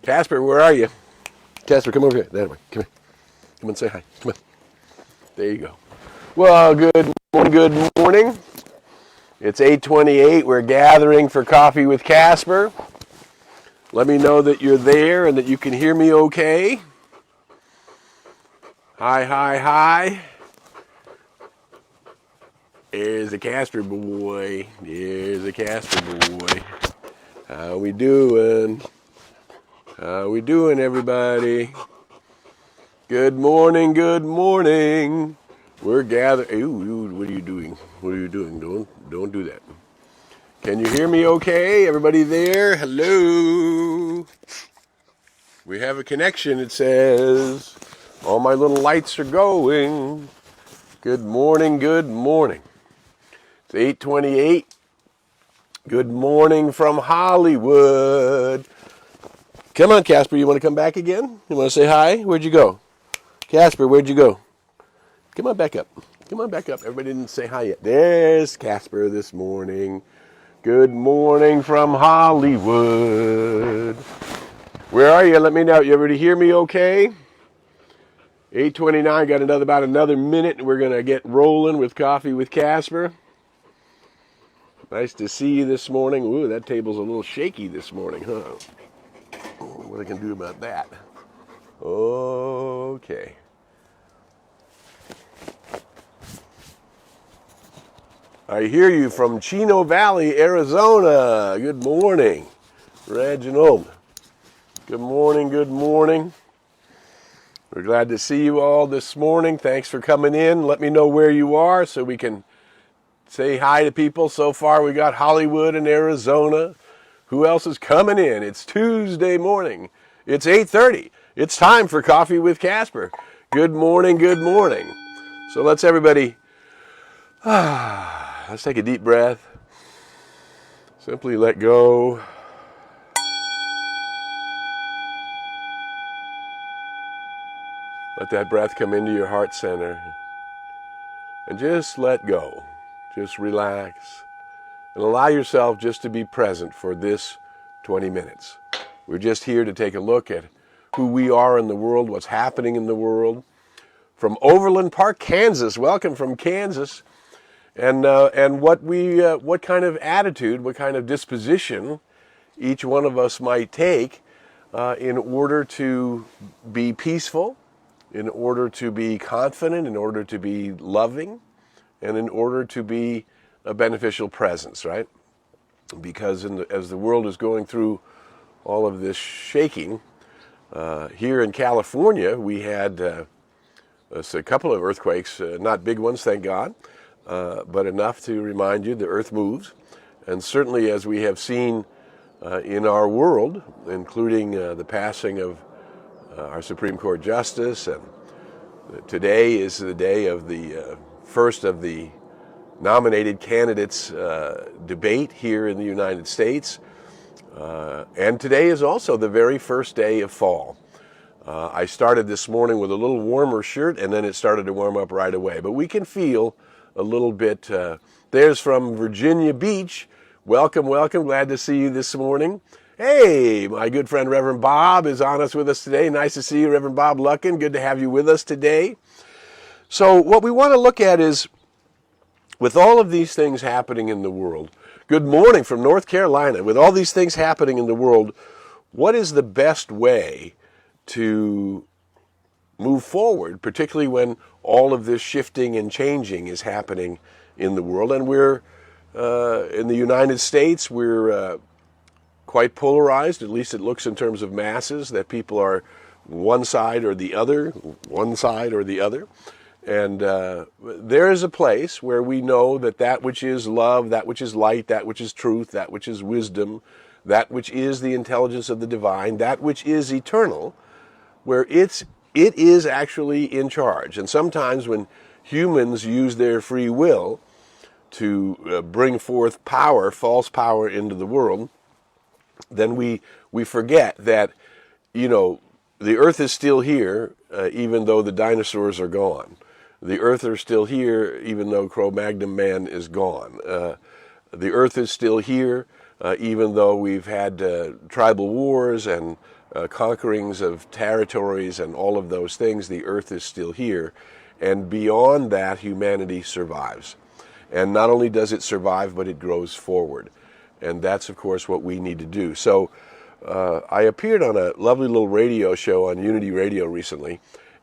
Casper, where are you? Casper, come over here. That way. Come here. Come and say hi. Come on. There you go. Well, good morning. Good morning. It's 8:28. We're gathering for coffee with Casper. Let me know that you're there and that you can hear me okay. Hi, hi, hi. There's a Casper boy. There's a Casper boy. How we doing? How we doing, everybody? Good morning, good morning. We're gathered. Ooh, what are you doing? What are you doing? Don't do that. Can you hear me okay? Everybody there? Hello. We have a connection, it says. All my little lights are going. Good morning, good morning. It's 8:28. Good morning from Hollywood. Come on, Casper, you want to come back again? You want to say hi? Where'd you go? Casper, where'd you go? Come on back up. Come on back up. Everybody didn't say hi yet. There's Casper this morning. Good morning from Hollywood. Where are you? Let me know. You able to hear me okay? 8:29. Got about another minute, and we're going to get rolling with coffee with Casper. Nice to see you this morning. Ooh, that table's a little shaky this morning, huh? What I can do about that? Okay. I hear you from Chino Valley, Arizona. Good morning, Reginald. Good morning, good morning. We're glad to see you all this morning. Thanks for coming in. Let me know where you are so we can say hi to people. So far, we got Hollywood and Arizona. Who else is coming in? It's Tuesday morning. It's 8:30. It's time for Coffee with Casper. Good morning, good morning. So let's everybody... Let's take a deep breath. Simply let go. Let that breath come into your heart center. And just let go. Just relax. And allow yourself just to be present for this 20 minutes. We're just here to take a look at who we are in the world, what's happening in the world. From Overland Park, Kansas. Welcome from Kansas. And what kind of attitude, what kind of disposition each one of us might take in order to be peaceful, in order to be confident, in order to be loving, and in order to be a beneficial presence, right? Because as the world is going through all of this shaking, here in California we had a couple of earthquakes, not big ones, thank God, but enough to remind you the earth moves. And certainly as we have seen in our world, including the passing of our Supreme Court Justice, and today is the day of the first of the nominated candidates debate here in the United States. And today is also the very first day of fall. I started this morning with a little warmer shirt, and then it started to warm up right away. But we can feel a little bit. There's from Virginia Beach. Welcome, welcome. Glad to see you this morning. Hey, my good friend Reverend Bob is on us with us today. Nice to see you, Reverend Bob Luckin. Good to have you with us today. So what we want to look at is, with all of these things happening in the world, good morning from North Carolina, with all these things happening in the world, what is the best way to move forward, particularly when all of this shifting and changing is happening in the world? And we're, in the United States, we're quite polarized, at least it looks in terms of masses, that people are one side or the other, one side or the other. And there is a place where we know that which is love, that which is light, that which is truth, that which is wisdom, that which is the intelligence of the divine, that which is eternal, where it is actually in charge. And sometimes when humans use their free will to bring forth power, false power into the world, then we forget that, the earth is still here, even though the dinosaurs are gone. The earth is still here, even though Cro-Magnon man is gone. The earth is still here, even though we've had tribal wars and conquerings of territories and all of those things, the earth is still here. And beyond that, humanity survives. And not only does it survive, but it grows forward. And that's, of course, what we need to do. So I appeared on a lovely little radio show on Unity Radio recently,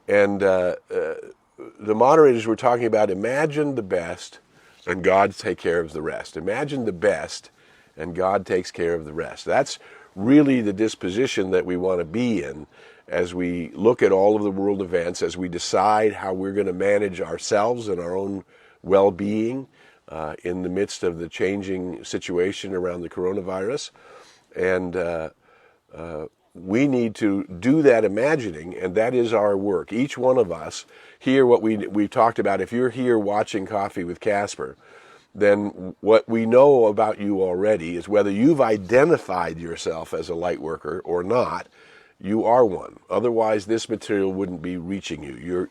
and the moderators were talking about imagine the best and God take care of the rest. Imagine the best and God takes care of the rest. That's really the disposition that we want to be in as we look at all of the world events, as we decide how we're going to manage ourselves and our own well-being in the midst of the changing situation around the coronavirus. And we need to do that imagining, and that is our work. Each one of us here, what we've talked about, if you're here watching Coffee with Casper, then what we know about you already is whether you've identified yourself as a light worker or not, you are one. Otherwise, this material wouldn't be reaching you.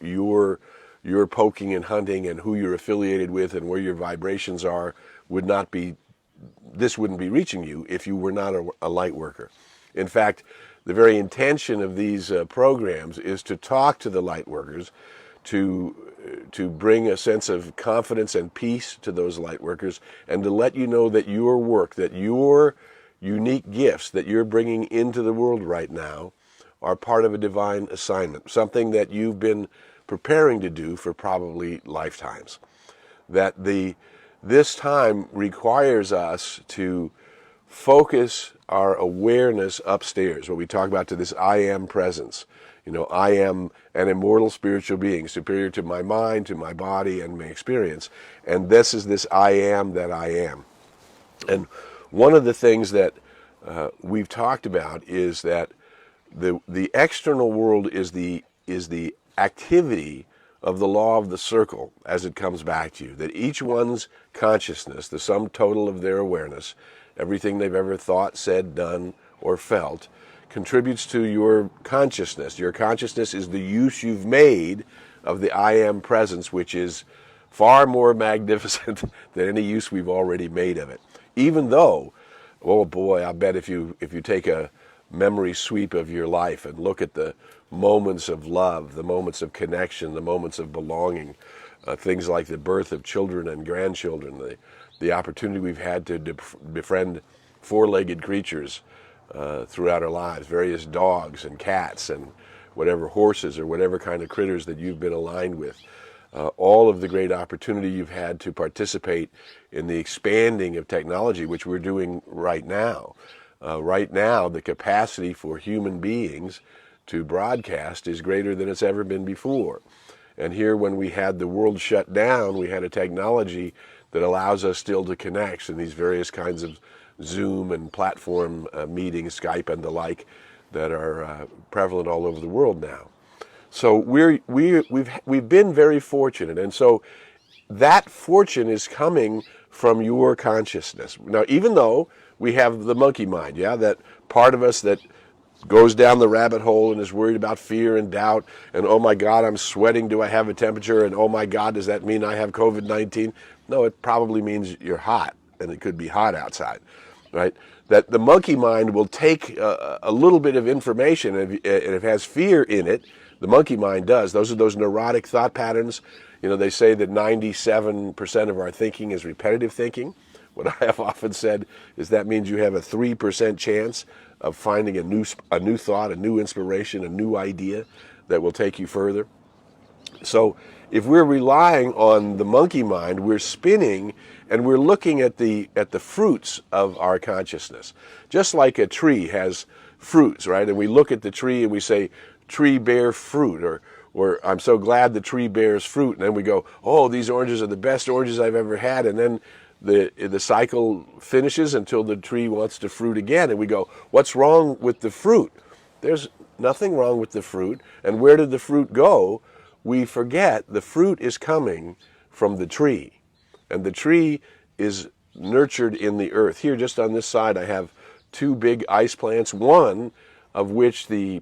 You're poking and hunting, and who you're affiliated with and where your vibrations are would not be, this wouldn't be reaching you if you were not a light worker. In fact, the very intention of these programs is to talk to the light workers, to bring a sense of confidence and peace to those light workers, and to let you know that your work, that your unique gifts that you're bringing into the world right now are part of a divine assignment, something that you've been preparing to do for probably lifetimes. That this time requires us to focus our awareness upstairs, what we talk about, to this I am presence. You know, I am an immortal spiritual being, superior to my mind, to my body, and my experience. And this is this I am that I am. And one of the things that we've talked about is that the external world is the activity of the law of the circle as it comes back to you. That each one's consciousness, the sum total of their awareness, everything they've ever thought, said, done, or felt, contributes to your consciousness. Your consciousness is the use you've made of the I am presence, which is far more magnificent than any use we've already made of it. Even though, oh boy, I bet if you take a memory sweep of your life and look at the moments of love, the moments of connection, the moments of belonging, things like the birth of children and grandchildren, the opportunity we've had to befriend four-legged creatures throughout our lives, various dogs and cats and whatever, horses or whatever kind of critters that you've been aligned with. All of the great opportunity you've had to participate in the expanding of technology, which we're doing right now. Right now, the capacity for human beings to broadcast is greater than it's ever been before. And here, when we had the world shut down, we had a technology that allows us still to connect in these various kinds of Zoom and platform meetings, Skype and the like, that are prevalent all over the world now. So we've been very fortunate, and so that fortune is coming from your consciousness. Now, even though we have the monkey mind, that part of us that goes down the rabbit hole and is worried about fear and doubt, and oh my God, I'm sweating, do I have a temperature, and oh my God, does that mean I have COVID-19? No, it probably means you're hot, and it could be hot outside, right? That the monkey mind will take a little bit of information, and if it has fear in it, the monkey mind does. Those are those neurotic thought patterns. You know, they say that 97% of our thinking is repetitive thinking. What I have often said is that means you have a 3% chance of finding a new thought, a new inspiration, a new idea that will take you further. So if we're relying on the monkey mind, we're spinning and we're looking at the fruits of our consciousness. Just like a tree has fruits, right? And we look at the tree and we say, tree bear fruit, or I'm so glad the tree bears fruit. And then we go, oh, these oranges are the best oranges I've ever had. And then the cycle finishes until the tree wants to fruit again. And we go, what's wrong with the fruit? There's nothing wrong with the fruit. And where did the fruit go? We forget the fruit is coming from the tree. And the tree is nurtured in the earth. Here, just on this side, I have two big ice plants, one of which the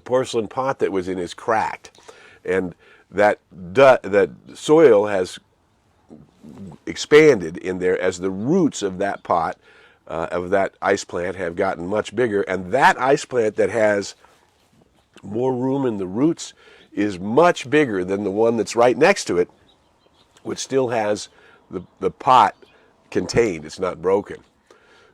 porcelain pot that was in is cracked. And that soil has expanded in there as the roots of that pot of that ice plant have gotten much bigger, and that ice plant that has more room in the roots is much bigger than the one that's right next to it, which still has the pot contained. It's not broken.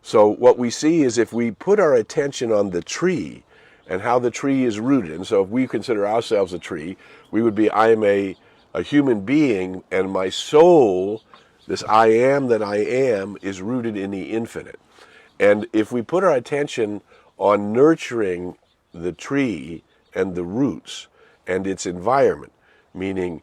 So what we see is if we put our attention on the tree and how the tree is rooted, and so if we consider ourselves a tree, we would be, I am a human being, and my soul, this I am that I am, is rooted in the infinite. And if we put our attention on nurturing the tree and the roots and its environment, meaning,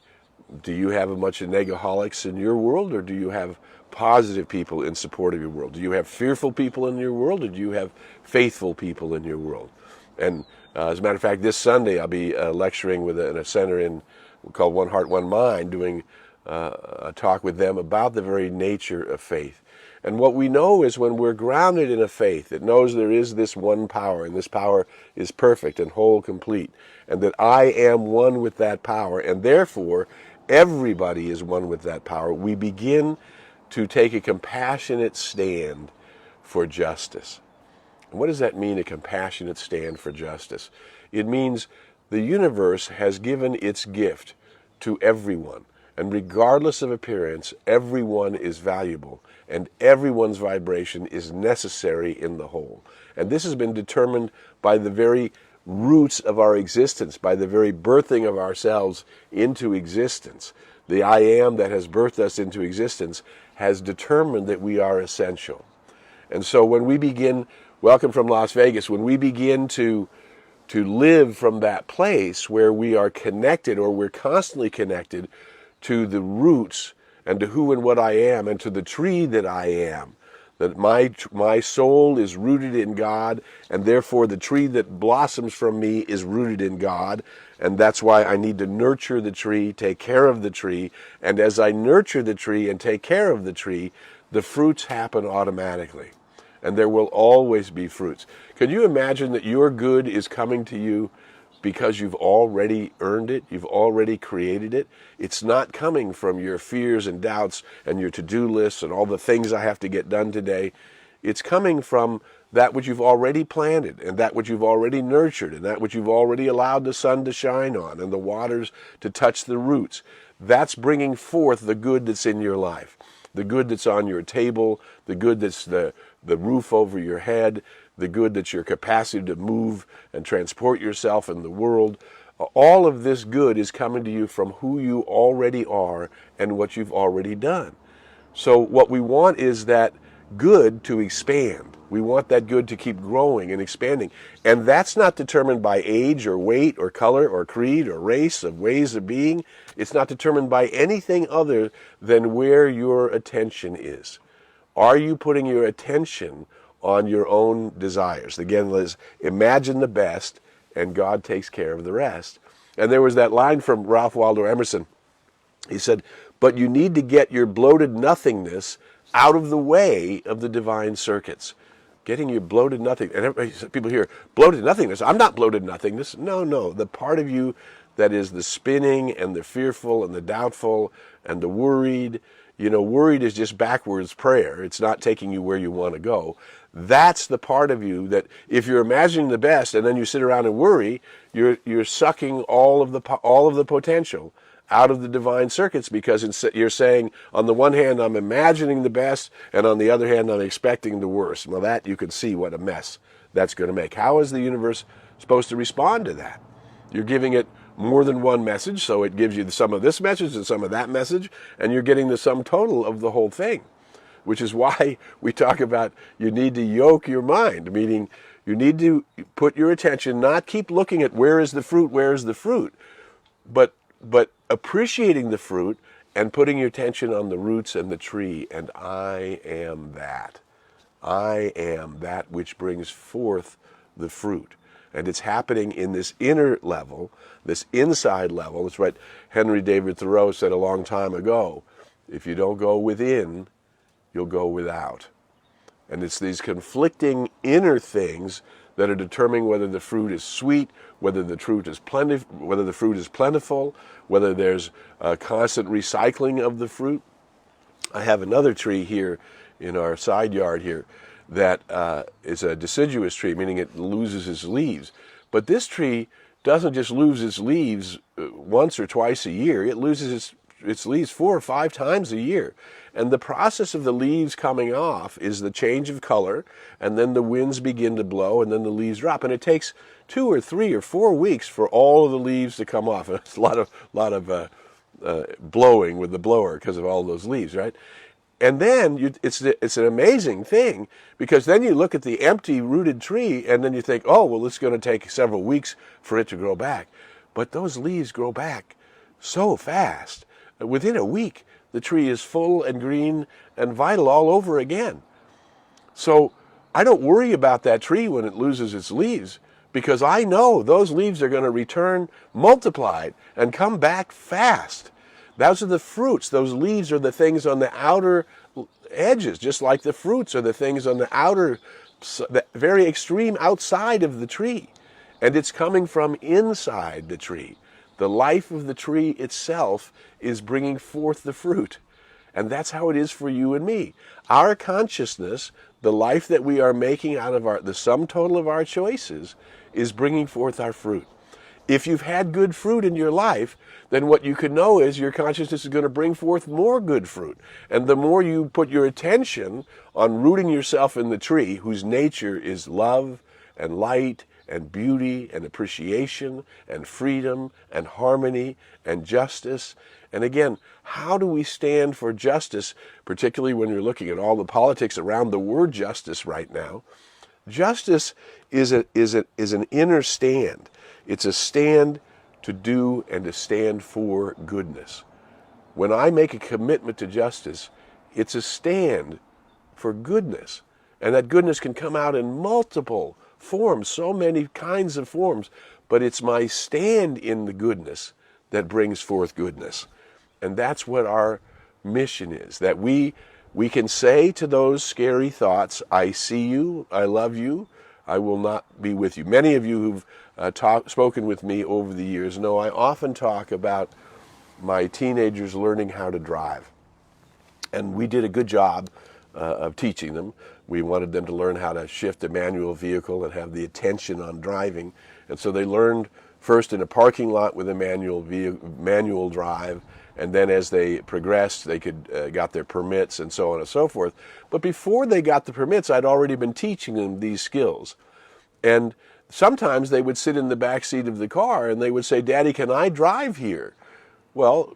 do you have a bunch of negaholics in your world, or do you have positive people in support of your world? Do you have fearful people in your world, or do you have faithful people in your world? And as a matter of fact, this Sunday I'll be lecturing in a center called One Heart, One Mind, doing a talk with them about the very nature of faith. And what we know is when we're grounded in a faith that knows there is this one power, and this power is perfect and whole, complete, and that I am one with that power, and therefore everybody is one with that power, we begin to take a compassionate stand for justice. And what does that mean, a compassionate stand for justice? It means the universe has given its gift to everyone. And regardless of appearance, everyone is valuable, and everyone's vibration is necessary in the whole. And this has been determined by the very roots of our existence, by the very birthing of ourselves into existence. The I am that has birthed us into existence has determined that we are essential. And so when we begin, welcome from Las Vegas, when we begin to live from that place where we are connected, or we're constantly connected to the roots and to who and what I am, and to the tree that I am, that my soul is rooted in God, and therefore the tree that blossoms from me is rooted in God, and that's why I need to nurture the tree, take care of the tree, and as I nurture the tree and take care of the tree, the fruits happen automatically, and there will always be fruits. Can you imagine that your good is coming to you because you've already earned it, you've already created it? It's not coming from your fears and doubts and your to-do lists and all the things I have to get done today. It's coming from that which you've already planted, and that which you've already nurtured, and that which you've already allowed the sun to shine on and the waters to touch the roots. That's bringing forth the good that's in your life, the good that's on your table, the good that's the roof over your head, the good that's your capacity to move and transport yourself in the world. All of this good is coming to you from who you already are and what you've already done. So what we want is that good to expand. We want that good to keep growing and expanding. And that's not determined by age or weight or color or creed or race of ways of being. It's not determined by anything other than where your attention is. Are you putting your attention on your own desires? Again, Liz, imagine the best, and God takes care of the rest. And there was that line from Ralph Waldo Emerson. He said, but you need to get your bloated nothingness out of the way of the divine circuits. Getting your bloated nothing. And people hear, bloated nothingness. I'm not bloated nothingness. No. The part of you that is the spinning and the fearful and the doubtful and the worried. Worried is just backwards prayer. It's not taking you where you want to go. That's the part of you that if you're imagining the best and then you sit around and worry, you're sucking all of the potential out of the divine circuits, because you're saying, on the one hand, I'm imagining the best, and on the other hand, I'm expecting the worst. Well, that you can see what a mess that's going to make. How is the universe supposed to respond to that? You're giving it more than one message, so it gives you some of this message and some of that message, and you're getting the sum total of the whole thing, which is why we talk about you need to yoke your mind, meaning you need to put your attention, not keep looking at where is the fruit, but appreciating the fruit and putting your attention on the roots and the tree, and I am that. I am that which brings forth the fruit. And it's happening in this inner level, this inside level. It's what Henry David Thoreau said a long time ago. If you don't go within, you'll go without. And it's these conflicting inner things that are determining whether the fruit is sweet, whether the fruit is plentiful, whether there's a constant recycling of the fruit. I have another tree here in our side yard here that is a deciduous tree, meaning it loses its leaves. But this tree doesn't just lose its leaves once or twice a year. It loses its leaves 4 or 5 times a year. And the process of the leaves coming off is the change of color, and then the winds begin to blow, and then the leaves drop. And it takes 2 or 3 or 4 weeks for all of the leaves to come off. And it's a lot of blowing with the blower because of all those leaves, right? And then it's an amazing thing, because then you look at the empty rooted tree and then you think, oh, well, it's going to take several weeks for it to grow back. But those leaves grow back so fast. Within a week, the tree is full and green and vital all over again. So I don't worry about that tree when it loses its leaves, because I know those leaves are going to return multiplied and come back fast. Those are the fruits. Those leaves are the things on the outer edges, just like the fruits are the things on the outer, the very extreme outside of the tree. And it's coming from inside the tree. The life of the tree itself is bringing forth the fruit. And that's how it is for you and me. Our consciousness, the life that we are making out of the sum total of our choices, is bringing forth our fruit. If you've had good fruit in your life, then what you can know is your consciousness is going to bring forth more good fruit. And the more you put your attention on rooting yourself in the tree, whose nature is love and light and beauty and appreciation and freedom and harmony and justice. And again, how do we stand for justice, particularly when you're looking at all the politics around the word justice right now? Justice is an inner stand. It's a stand to do and to stand for goodness. When I make a commitment to justice, it's a stand for goodness. And that goodness can come out in multiple forms, so many kinds of forms, but it's my stand in the goodness that brings forth goodness. And that's what our mission is, that we can say to those scary thoughts, I see you, I love you, I will not be with you. Many of you who've spoken with me over the years know I often talk about my teenagers learning how to drive. And we did a good job of teaching them. We wanted them to learn how to shift a manual vehicle and have the attention on driving. And so they learned first in a parking lot with a manual drive, and then as they progressed, they got their permits and so on and so forth. But before they got the permits, I'd already been teaching them these skills. And sometimes they would sit in the back seat of the car and they would say, Daddy, can I drive here? Well,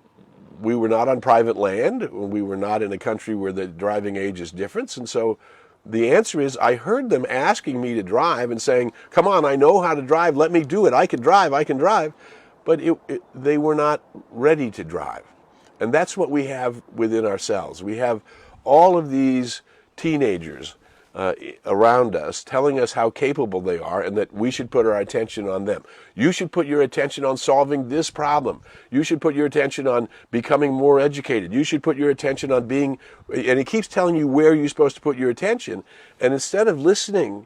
we were not on private land. We were not in a country where the driving age is different. And so the answer is, I heard them asking me to drive and saying, come on, I know how to drive. Let me do it. I can drive. But they were not ready to drive. And that's what we have within ourselves. We have all of these teenagers around us telling us how capable they are and that we should put our attention on them. You should put your attention on solving this problem. You should put your attention on becoming more educated. You should put your attention on being, and he keeps telling you where you're supposed to put your attention. And instead of listening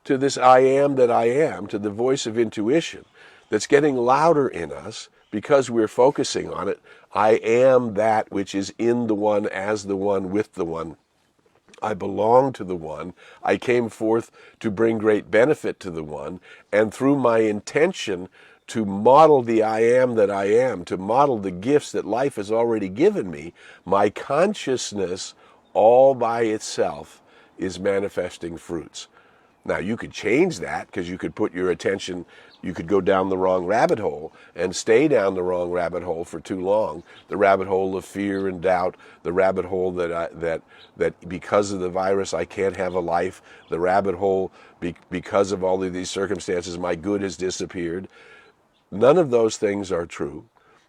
to this I am that I am, to the voice of intuition that's getting louder in us because we're focusing on it, I am that which is in the one, as the one, with the one. I belong to the one. I came forth to bring great benefit to the one. And through my intention to model the I am that I am, to model the gifts that life has already given me, my consciousness all by itself is manifesting fruits. Now, you could change that because you could put your attention, you could go down the wrong rabbit hole and stay down the wrong rabbit hole for too long. The rabbit hole of fear and doubt, the rabbit hole that because of the virus I can't have a life, the rabbit hole because of all of these circumstances my good has disappeared. None of those things are true.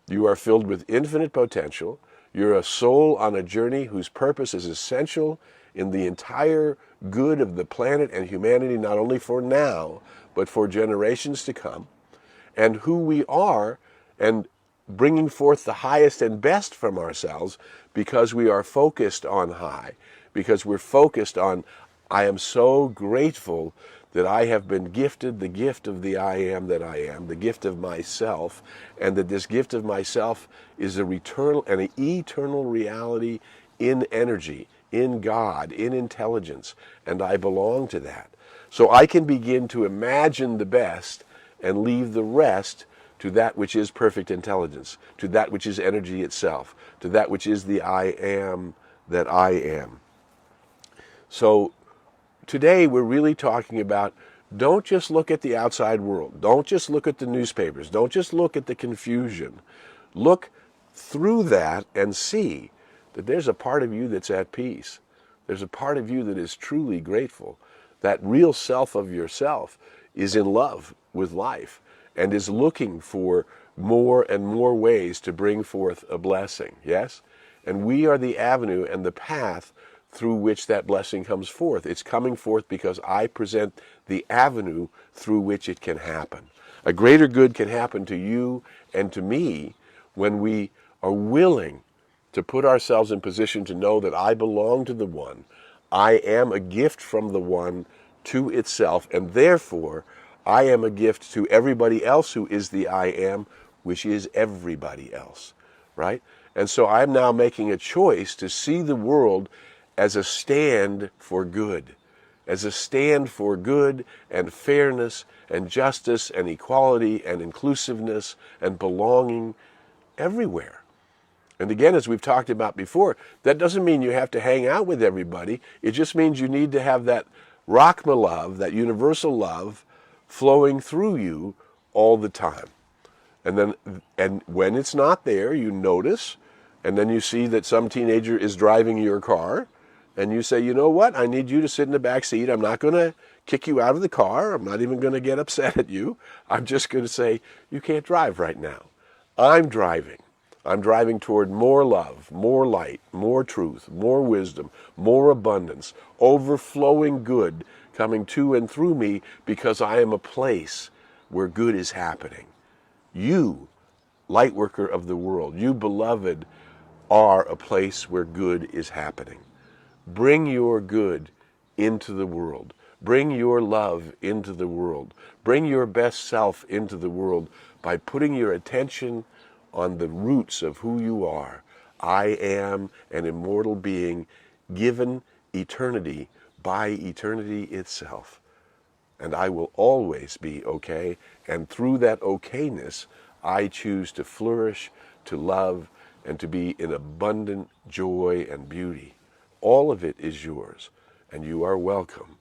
You are filled with infinite potential. You're a soul on a journey whose purpose is essential in the entire good of the planet and humanity, not only for now, but for generations to come. And who we are, and bringing forth the highest and best from ourselves because we are focused on high, because we're focused on, I am so grateful that I have been gifted the gift of the I am that I am, the gift of myself, and that this gift of myself is an eternal reality in energy, in God, in intelligence, and I belong to that. So I can begin to imagine the best and leave the rest to that which is perfect intelligence, to that which is energy itself, to that which is the I am that I am. So today we're really talking about, don't just look at the outside world. Don't just look at the newspapers. Don't just look at the confusion. Look through that and see that there's a part of you that's at peace. There's a part of you that is truly grateful. That real self of yourself is in love with life and is looking for more and more ways to bring forth a blessing, yes? And we are the avenue and the path through which that blessing comes forth. It's coming forth because I present the avenue through which it can happen. A greater good can happen to you and to me when we are willing to put ourselves in position to know that I belong to the One. I am a gift from the One to itself, and therefore I am a gift to everybody else who is the I am, which is everybody else, right? And so I'm now making a choice to see the world as a stand for good, as a stand for good and fairness and justice and equality and inclusiveness and belonging everywhere. And again, as we've talked about before, that doesn't mean you have to hang out with everybody. It just means you need to have that Rachma love, that universal love, flowing through you all the time. And when it's not there, you notice, and then you see that some teenager is driving your car, and you say, you know what, I need you to sit in the back seat. I'm not going to kick you out of the car. I'm not even going to get upset at you. I'm just going to say, you can't drive right now. I'm driving. I'm driving toward more love, more light, more truth, more wisdom, more abundance, overflowing good coming to and through me because I am a place where good is happening. You, light worker of the world, you beloved, are a place where good is happening. Bring your good into the world. Bring your love into the world. Bring your best self into the world by putting your attention on the roots of who you are. I am an immortal being given eternity by eternity itself. And I will always be okay. And through that okayness, I choose to flourish, to love, and to be in abundant joy and beauty. All of it is yours, and you are welcome.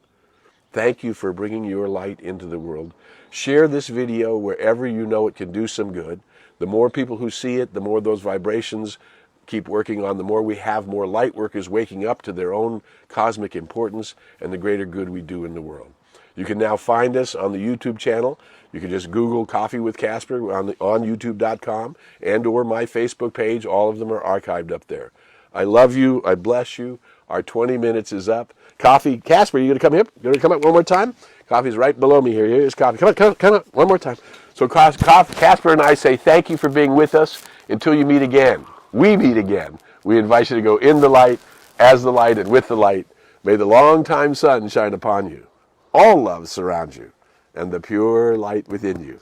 Thank you for bringing your light into the world. Share this video wherever you know it can do some good. The more people who see it, the more those vibrations keep working on, the more we have more light workers waking up to their own cosmic importance and the greater good we do in the world. You can now find us on the YouTube channel. You can just Google Coffee with Casper on youtube.com and or my Facebook page. All of them are archived up there. I love you. I bless you. Our 20 minutes is up. Coffee, Casper, you going to come here? You going to come up one more time? Coffee's right below me here. Here's Coffee. Come on, one more time. So Casper and I say thank you for being with us until you meet again. We meet again. We invite you to go in the light, as the light, and with the light. May the long-time sun shine upon you. All love surround you, and the pure light within you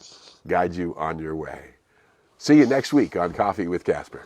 guide you on your way. See you next week on Coffee with Casper.